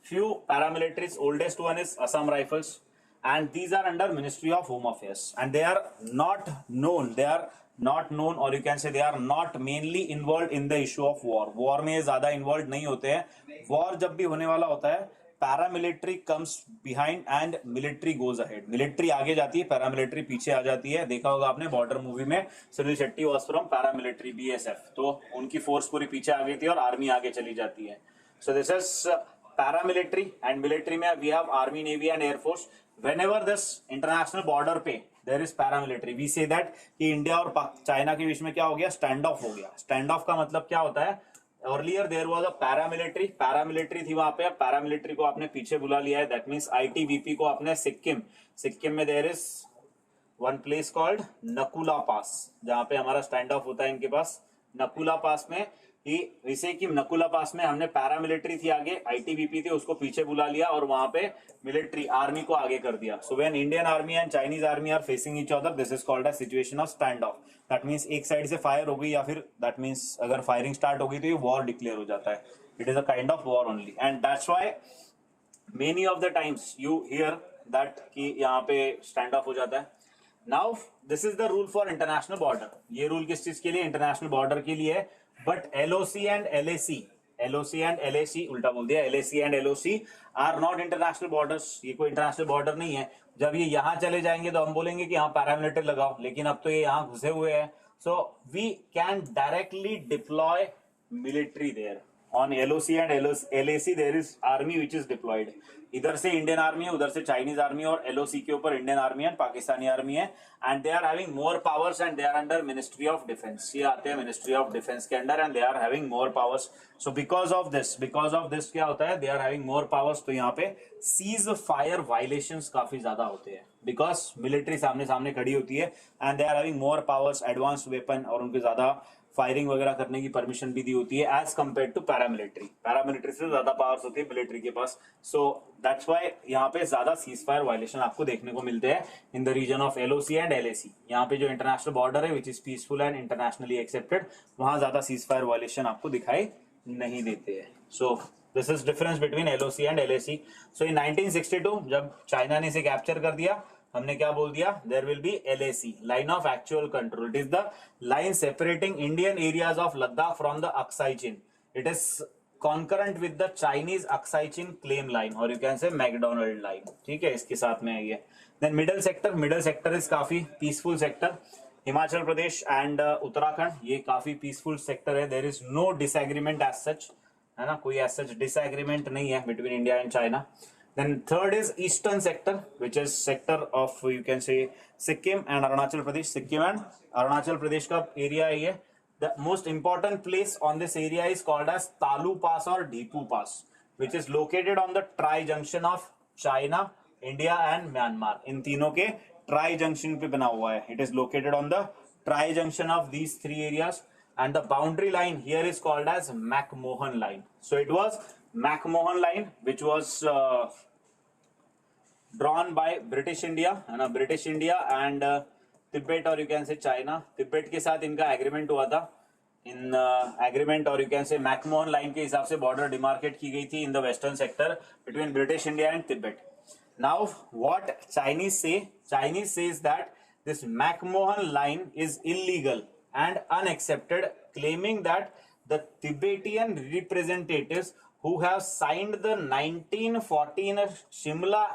Speaker 1: few paramilitaries. Oldest one is Assam Rifles, and these are under Ministry of Home Affairs, and they are not known. They are not known, or you can say they are not mainly involved in the issue of war. War में ज़्यादा involved नहीं होते हैं. War जब भी होने वाला होता है, paramilitary comes behind and military goes ahead. Military आगे जाती है, paramilitary पीछे आ जाती है. देखा होगा आपने बॉर्डर मूवी में, Sunil Shetty was from paramilitary BSF, तो उनकी फोर्स पूरी पीछे आ गई थी और आर्मी आगे चली जाती है. So this is paramilitary, and military में we have army, navy and air force. Whenever this international border पे there is paramilitary, we say that कि इंडिया और चाइना के बीच में क्या हो गया, स्टैंड ऑफ हो गया. स्टैंड ऑफ का मतलब क्या होता है, earlier there was a paramilitary थी वहां पे, पैरामिलिट्री को आपने पीछे बुला लिया है. दैट मीन्स ITBP को आपने सिक्किम में there is one place called Nakula पास, जहां पे हमारा स्टैंड ऑफ होता है इनके पास. नकुला पास में ही वैसे कि नकुला पास में हमने पैरामिलिट्री थी आगे, ITBP थी, उसको पीछे बुला लिया और वहां पे मिलिट्री आर्मी को आगे कर दिया. So when Indian army and Chinese army are facing each other, this is called a situation of stand off. That means एक साइड से फायर हो गई या फिर दैट मीन्स अगर फायरिंग स्टार्ट हो गई तो ये वॉर डिक्लेयर हो जाता है. It is a kind of war only, and that's why many of the times you hear that कि यहाँ पे स्टैंड ऑफ हो जाता है. Now this is the rule for international border. ये रूल किस चीज के लिए, इंटरनेशनल बॉर्डर के लिए है. बट LOC and LAC उल्टा बोल दिया, LAC and LOC are not international borders. ये कोई इंटरनेशनल बॉर्डर नहीं है. जब ये यहाँ चले जाएंगे तो हम बोलेंगे कि यहाँ पैरामिलिट्री लगाओ, लेकिन अब तो ये यहाँ घुसे हुए हैं. So we can directly deploy military there. On LOC and LAC there is army which is deployed. इधर से इंडियन आर्मी है, उधर से चाइनीज आर्मी, और LOC के ऊपर इंडियन आर्मी है, पाकिस्तानी आर्मी है, and they are having more powers and they are under ministry of defence. ये आते हैं मिनिस्ट्री ऑफ डिफेंस के under, and they are having more powers. So because of this क्या होता है, they are having more powers. तो यहाँ पे सीज फायर वायलेशंस काफी ज्यादा होते हैं बिकॉज मिलिट्री सामने सामने खड़ी होती है, and they are having more powers, advanced weapon, और उनके ज्यादा फायरिंग वगैरह करने की परमिशन भी दी होती है as compare to paramilitary. Paramilitary से ज्यादा पावर्स होती है मिलिट्री के पास. सो दैट्स व्हाई यहाँ पे ज्यादा सीज फायर वायलेशन आपको देखने को मिलते हैं in the region of LOC and LAC. यहाँ पे जो इंटरनेशनल बॉर्डर है which is peaceful and internationally accepted, वहां ज्यादा सीज फायर वायलेशन आपको दिखाई नहीं देते हैं. So this is difference between LOC and LAC. सो इन 1962 जब चाइना ने इसे कैप्चर कर दिया, हमने क्या बोल दिया, there will be LAC, line of actual control. It is the line separating Indian areas of Ladakh from the Aksai Chin. It is concurrent with the Chinese Aksai Chin claim line, और you can say McDonald line. ठीक है, इसके साथ में है ये. Then middle sector is काफी peaceful sector. Himachal Pradesh and Uttarakhand, ये काफी पीसफुल सेक्टर है. There is no disagreement as सच, है ना, कोई एज सच डिसएग्रीमेंट नहीं है between India and China. Then third is eastern sector, which is sector of you can say Sikkim and Arunachal Pradesh. Sikkim and Arunachal Pradesh का area है ये. The most important place on this area is called as Talu Pass or Dhipu Pass, which is located on the tri-junction of China, India and Myanmar. इन तीनों के tri-junction पे बना हुआ है. It is located on the tri-junction of these three areas. and the boundary line here is called as McMahon line. So it was McMahon line which was drawn by British India and Tibet, or you can say China. Tibet के साथ इनका agreement हुआ था. In agreement, or you can say McMahon line के हिसाब से border demarcate की गई थी in the western sector between British India and Tibet. Now what Chinese say? Chinese says that this McMahon line is illegal and unaccepted, claiming that the Tibetan representatives who have signed the 1914 Shimla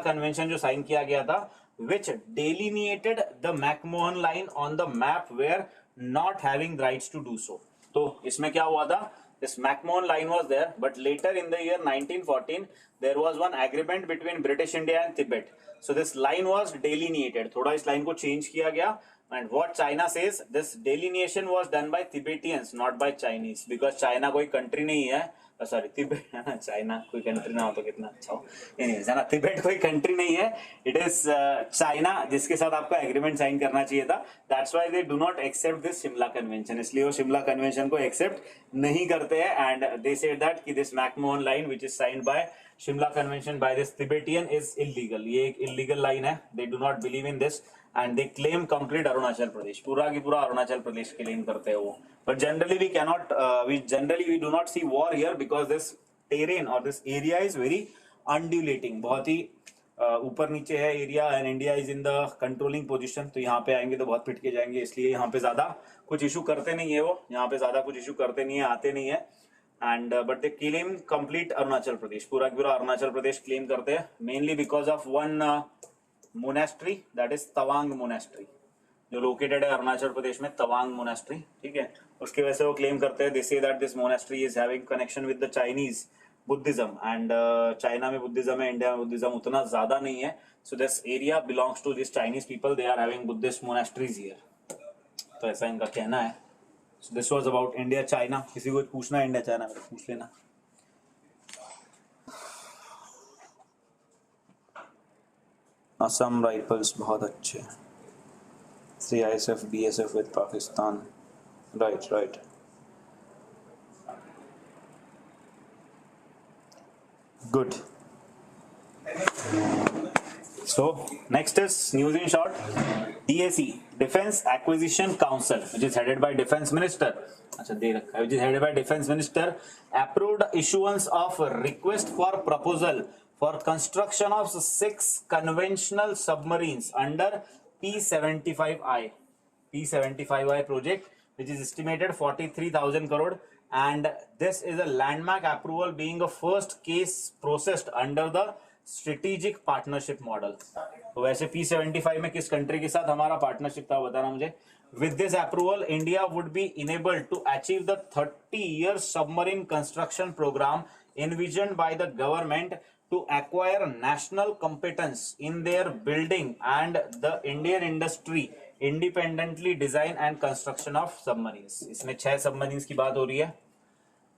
Speaker 1: Convention जो sign किया गया था, which delineated the McMahon line on the map, were not having rights to do so. तो इसमें क्या हुआ था? This McMahon line was there, but later in the year 1914 there was one agreement between British India and Tibet. So this line was delineated. थोड़ा इस line को change किया गया. And what China says, this delineation was done by Tibetans, not by Chinese, because China कोई country नहीं है. Sorry Tibet है ना, चाइना कोई कंट्री ना हो तो कितना अच्छा हो. एनीवेज है ना, तिबेट कोई कंट्री नहीं है. इट इज चाइना जिसके साथ आपको एग्रीमेंट साइन करना चाहिए था. That's why they do not accept this Shimla convention. इसलिए वो शिमला कन्वेंशन को एक्सेप्ट नहीं करते हैं. एंड दे सेड दैट कि this McMahon line which is signed by Shimla convention by this Tibetan is illegal. ये एक इलीगल लाइन है. They do not believe in this and they claim complete Arunachal Pradesh. पूरा की पूरा अरुणाचल प्रदेश क्लेम करते हैं वो. But generally we cannot, we do not see war here because this terrain or this area is very undulating. बहुत ही ऊपर नीचे है area and India is in the controlling position. तो यहाँ पे आएंगे तो बहुत पिट के जाएंगे. इसलिए यहाँ पे ज्यादा कुछ इशू करते नहीं है वो. यहाँ पे ज्यादा कुछ इशू करते नहीं है, आते नहीं है. And but they claim complete Arunachal Pradesh. पूरा की पूरा अरुणाचल प्रदेश क्लेम करते हैं. Mainly because of one monastery, that is Tawang monastery, जो लोकेटेड है अरुणाचल प्रदेश में. तवांग मोनेस्ट्री, ठीक है. उसकी वजह से वो क्लेम करते हैं. They say that this monastery is having connection with the Chinese Buddhism. And China में बुद्धिज्म है, इंडिया में बुद्धिज्म उतना ज्यादा नहीं है. So this area belongs to this Chinese people. They are having Buddhist monasteries here. तो ऐसा इनका कहना है. So this was about India China. किसी को पूछना है इंडिया चाइना में पूछ लेना. असम राइफल्स बहुत अच्छे. CISF BSF with Pakistan. Right. Good. So next is news in short. DAC, Defense Acquisition Council, which is headed by Defense Minister. अच्छा दे रखा है. Which is headed by Defense Minister, approved issuance of request for proposal for construction of 6 conventional submarines under P75I. P75I project, which is estimated 43,000 crore, and this is a landmark approval, being a first case processed under the strategic partnership model. तो वैसे P75 में किस country के साथ हमारा partnership था बताना मुझे. With this approval, India would be enabled to achieve the 30-year submarine construction program envisioned by the government to acquire national competence in their building and the Indian industry independently design and construction of submarines. इसमें 6 submarines की बात हो रही है.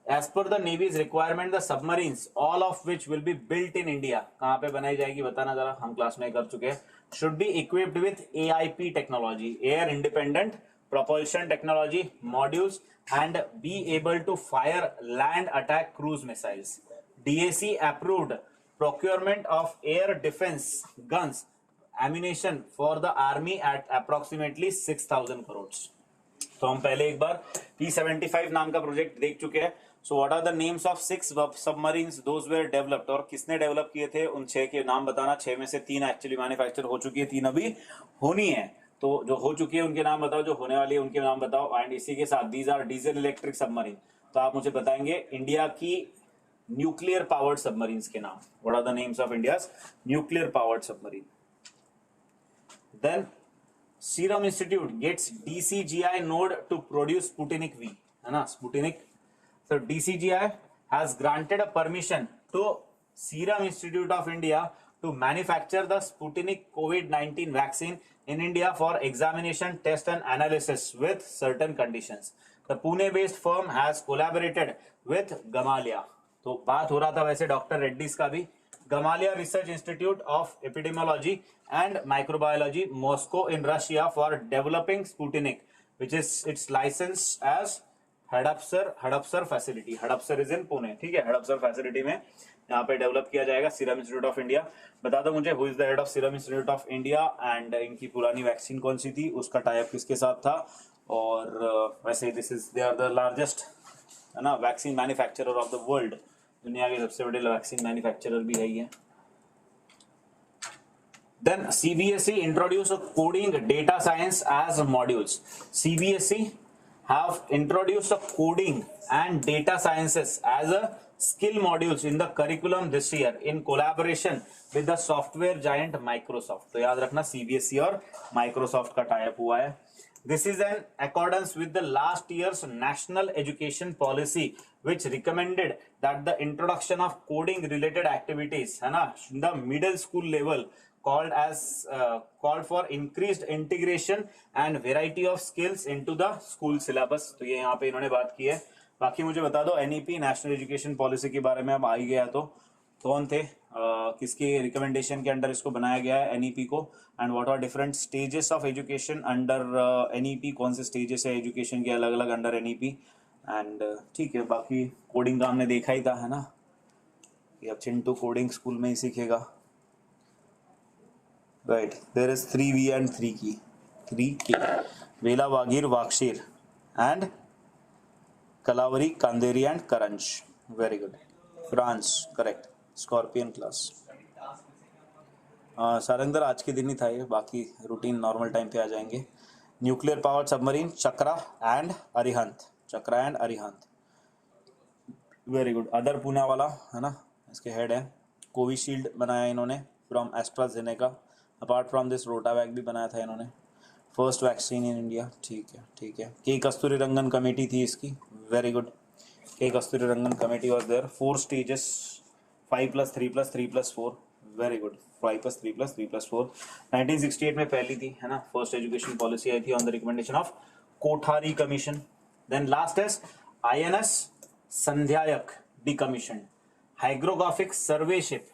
Speaker 1: As per the Navy's requirement, the submarines, all of which will be built in India, कहाँ पे बनाई जाएगी बताना जरा, हम क्लास में कर चुके हैं. Should be equipped with AIP technology, air independent propulsion technology modules, and be able to fire land attack cruise missiles. DAC approved procurement of air defense guns ammunition for the army at approximately 6,000 crores. तो हम पहले एक बार P75 नाम का project देख चुके हैं. So what are the names of 6 submarines those were developed, और किसने डेवलप किए थे उन 6 के नाम बताना. 6 में से 3 एक्चुअली मैन्युफैक्चर हो चुकी है, 3 अभी होनी है. तो जो हो चुकी है उनके नाम बताओ, जो होने वाली है उनके नाम बताओ. एंड इसी के साथ these are diesel electric submarine. तो आप मुझे बताएंगे इंडिया की न्यूक्लियर पावर्ड सबमरीन्स के नाम. What are the names of India's nuclear powered submarine. Then Serum Institute gets DCGI node to produce Sputnik V, है ना, Sputnik. So DCGI has granted a permission to Serum Institute of India to manufacture the Sputnik COVID-19 vaccine in India for examination, test and analysis with certain conditions. The Pune-based firm has collaborated with Gamaleya. तो बात हो रहा था वैसे doctor Reddy's का भी. Gamaleya Research Institute of Epidemiology and Microbiology, Moscow in Russia, for developing Sputnik, which is its license as Hadapsar facility. Hadapsar is in Pune. ठीक है, Hadapsar facility में यहाँ पे डेवलप किया जाएगा. Serum institute of India. बता दो मुझे, who is the head of serum institute of India and इनकी पुरानी वैक्सीन कौन सी थी, उसका टाइप किसके साथ था. और वैसे this is they are the largest है ना vaccine manufacturer of the world. दुनिया के सबसे बड़े वैक्सीन मैन्युफैक्चरर भी है ये. Then CBSE introduced coding data science as modules. CBSE have introduced coding and data sciences as a skill modules in the curriculum this year in collaboration with the software giant Microsoft. तो याद रखना CBSE और Microsoft का type हुआ है. This is in accordance with the last year's national education policy, which recommended that the introduction of coding related activities है ना in the middle school level called for increased integration and variety of skills into the school syllabus. तो ये यहाँ पे इन्होंने बात की है. बाकी मुझे बता दो NEP नेशनल एजुकेशन पॉलिसी के बारे में अब आ ही गया तो कौन थे, किसके रिकमेंडेशन के अंडर इसको बनाया गया है NEP को, and what are different stages of education under NEP, कौन से स्टेजेस है एजुकेशन के अलग अलग अंडर NEP. एंड ठीक है, बाकी कोडिंग का हमने देखा ही था है ना, कि अब चिंटू कोडिंग स्कूल में ही सीखेगा. Right, there is 3V and 3K. 3K Vela Vagir Vagsheer and Kalvari Khanderi and Karanj. Very good. France correct. Scorpene class. सारंगदर आज के दिन ही था ये, बाकी रूटीन नॉर्मल टाइम पे आ जाएंगे. Nuclear power submarine chakra and Arihant. Chakra and Arihant. Very good. Other Poona वाला है ना, इसके हेड है. कोविशील्ड बनाया इन्होंने from AstraZeneca. Apart from this Rotavac भी बनाया था इन्होंने. First vaccine in India. ठीक है ठीक है. के कस्तूरी रंगन कमेटी थी इसकी. Very good. K Kasturirangan committee was there. 4 stages, 5+3+3+4. Very good. 5+3+3+4. 1968 में पहली थी है ना, फर्स्ट एजुकेशन पॉलिसी आई थी on the recommendation of Kothari commission. Then last is INS Sandhayak decommission. Hydrographic survey ship.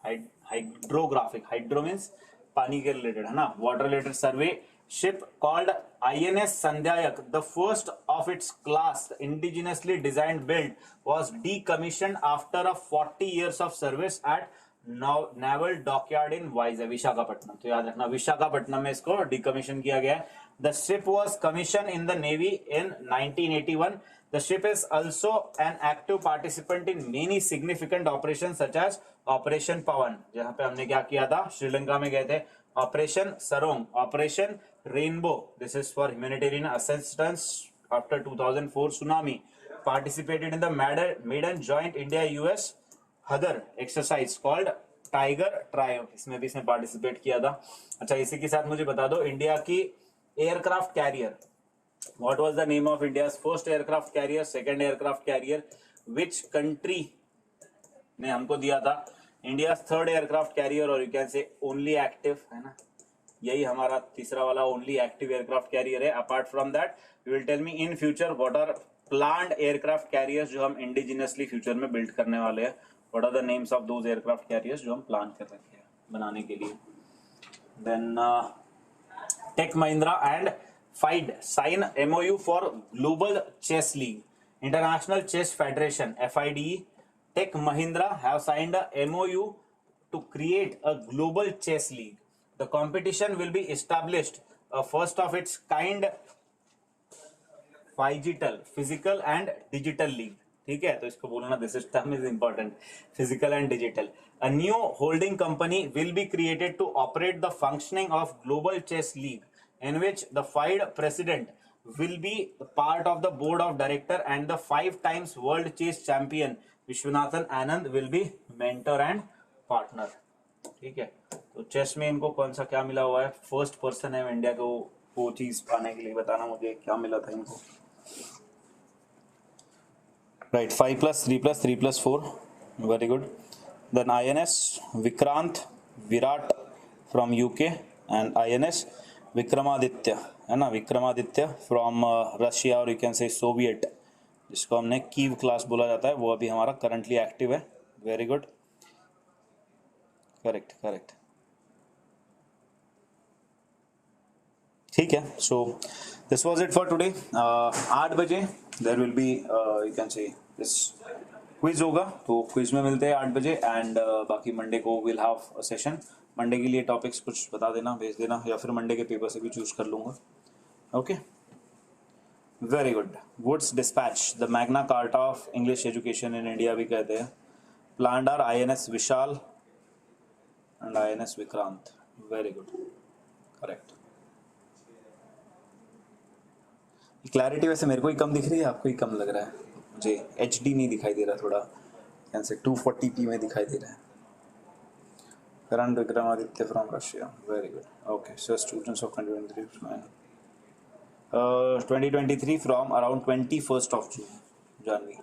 Speaker 1: Hydrographic, hydro means पानी के रिलेटेड है ना, water related survey ship called INS Sandhyayak, the first of its class, indigenously designed build, was decommissioned after a 40 years of service at Naval Dockyard in Visakhapatnam. तो याद रखना विशाखापट्टनम में इसको decommission किया गया है. The ship was commissioned in the Navy in 1981. The ship is also an active participant in many significant operations such as Operation Pawan, जहाँ पे हमने क्या किया था, श्रीलंका में गए थे. Operation Sarong, Operation Rainbow, this is for humanitarian assistance after 2004 tsunami. Participated in the maiden joint India-US Hadar exercise called Tiger Trio. इसमें भी इसने पार्टिसिपेट किया था. अच्छा, इसी के साथ मुझे बता दो इंडिया की aircraft carrier. What was the name of India's first aircraft carrier, second aircraft carrier? Which country ने हमको दिया था India's third aircraft carrier, और you can say only active है ना, यही हमारा तीसरा वाला only active aircraft carrier है. Apart from that, you will tell me in future what are planned aircraft carriers जो हम indigenously future में build करने वाले हैं. What are the names of those aircraft carriers जो हम plan कर रखे हैं बनाने के लिए. Then Tech Mahindra and FIDE sign MOU for Global Chess League. International Chess Federation FIDE, Tech Mahindra have signed a MOU to create a global chess league. The competition will be established a first of its kind phygital, physical and digital league. ठीक है, तो इसको बोलना this is term is important. Physical and digital. A new holding company will be created to operate the functioning of global chess league, in which the FIDE president will be part of the board of director and the 5 times world chess champion Viswanathan Anand will be mentor and partner. ठीक है, तो chess में इनको कौन सा क्या मिला हुआ है, फर्स्ट पर्सन है इंडिया को वो चीज पाने के लिए. बताना मुझे क्या मिला था इनको. Right, 5+3+3+4. Very good. Then INS Vikrant Viraat from UK and INS Vikramaditya है ना, विक्रमादित्य फ्रॉम रशिया, और यू कैन से सोवियत, जिसको हमने कीव क्लास बोला जाता है, वो अभी हमारा करंटली एक्टिव है. Very good. करेक्ट ठीक है. So this was it for today. 8 बजे there will be you can say this quiz होगा, तो क्विज में मिलते हैं 8 बजे. एंड बाकी मंडे को will have a session. Monday के लिए टॉपिक्स कुछ बता देना, भेज देना, या फिर मंडे के पेपर से भी चूज कर लूंगा. Okay, very good. Wood's despatch the Magna Carta of English education in India भी कहते हैं. Planned are INS Vishal and INS Vikrant. Very good, correct. Clarity वैसे मेरे को ही कम दिख रही है, आपको ही कम लग रहा है. मुझे HD नहीं दिखाई दे रहा, थोड़ा कैसे 240p में दिखाई दे रहा है. करण Vikramaditya from Russia. Very good. Okay, so students of 2023 from around 21st of June. Janhavi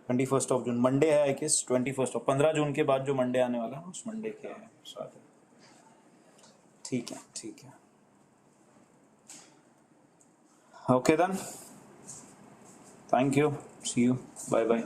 Speaker 1: 21st of June Monday है आई गेस. 21st ऑफ 15 जून के बाद जो मंडे आने वाला है उस मंडे के है साथ. ठीक है. Okay then. Thank you. See you. Bye bye.